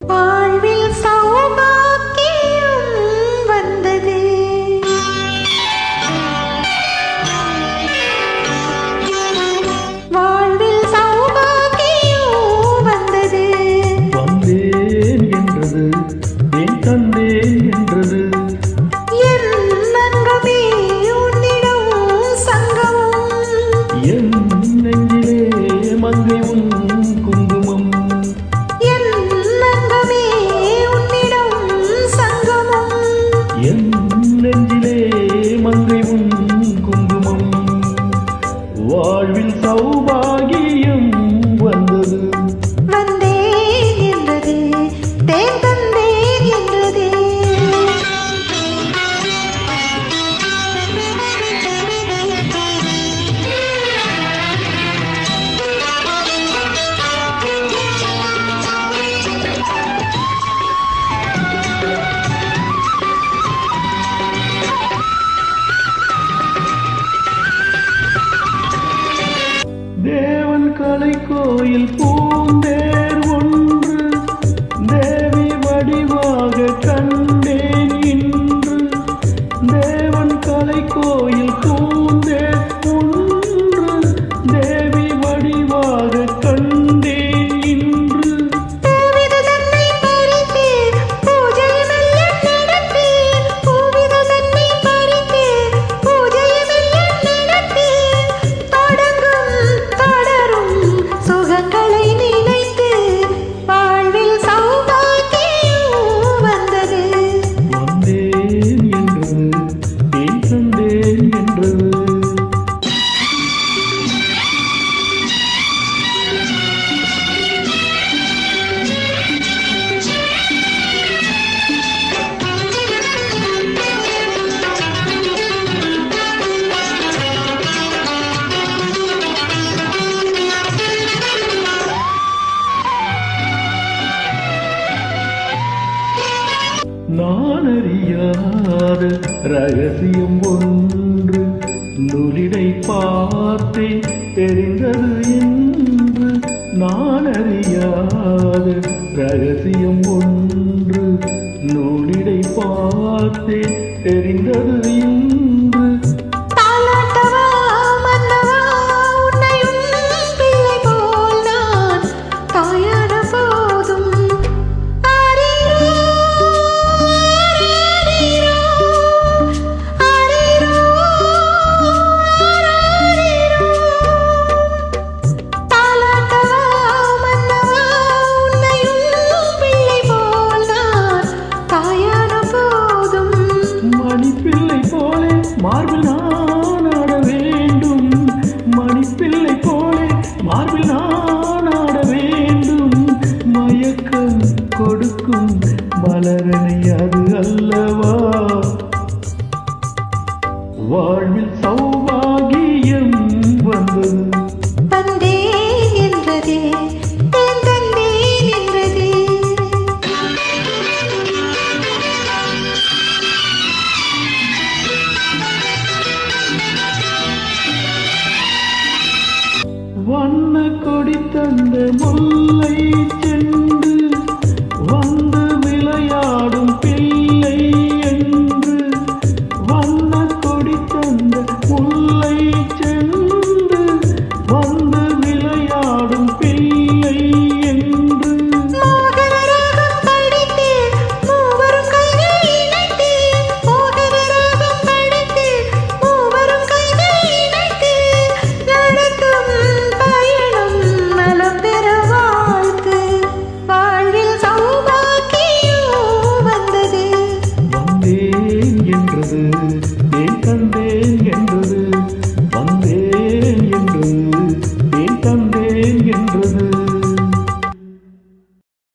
வாழ்வில் சௌபாக்கியம் வந்தது. வாழ்வில் சௌபாக்கியம் வந்தது. வந்தேன் என்றது என் தந்தேன் என்றது என் நங்கமே உன்னிடம் சங்கமம். என் நெஞ்சிலே மங்கை உன் குங்குமம். என் நங்கமே உன்னிடம் சங்கமம். என் நெஞ்சிலே மங்கை உன் குங்குமம். வாழ்வில் சௌபாகியம் வந்தது. வந்தேன் என்றது தேன் தந்தேன் என்றது. தேவன் கலை கோயில் பூந்தேர் ஒன்று தேவி வடிவாக கண்டேன் இன்று. தேவன் கலை கோயில் பூந்தேர் ஒன்று தேவி வடிவாக கண்டேன் இன்று. பூவிது தன்னை பறித்து பூஜை மெல்ல நடத்தி. பூவிது தன்னை பறித்து பூஜை மெல்ல நடத்தி. தொடரும் சுகங்களை நினைத்து வாழ்வில் சௌபாக்கியம் வந்தது. வந்தேன் என்றது என் தந்தேன் என்றது. நான் அறியாத ரகசியம் ஒன்று நூலிடை பார்த்தே தெரிந்தது என்று. நான் அறியாத ரகசியம் ஒன்று நூலிடை பார்த்தே தெரிந்தது என்று. தாலாட்டவா மன்னவா உன்னையும் பிள்ளை போல் நான் தாயான போதும். ஆரீரோ ஆரீரோ ஆரீரோ. தாலாட்டவா மன்னவா உன்னையும் பிள்ளை போல் நான் தாயான போதும். மணிப்பிள்ளை போலே மார்பில் நான் ஆட வேண்டும். மணிப்பிள்ளை போலே மார்பில் நான் ஆட வேண்டும். மயக்கம் கொடுக்கும் மலரணை அது அல்லவா. வாழ்வில் சௌபாகியம் வந்தது. வந்தேன் என்றதே தேன் தந்தேன் என்றதே. வண்ண கொடி தந்த முல்லை சென்று வந்து விளையாடும் பிள்ளை என்று. வண்ண கொடி தந்த முல்லை சென்று வந்து விளையாடும் பிள்ளை என்று. மோகன ராகம் படித்து மூவரும் கைகள் இணைத்து. மோகன ராகம் படித்து மூவரும் கைகள் இணைத்து. நடக்கும் பயணம் நலம் பெற வாழ்த்து. வாழ்வில் சௌபாக்கியம் வந்தது. வந்தேன் என்றது என் தந்தேன் என்றது.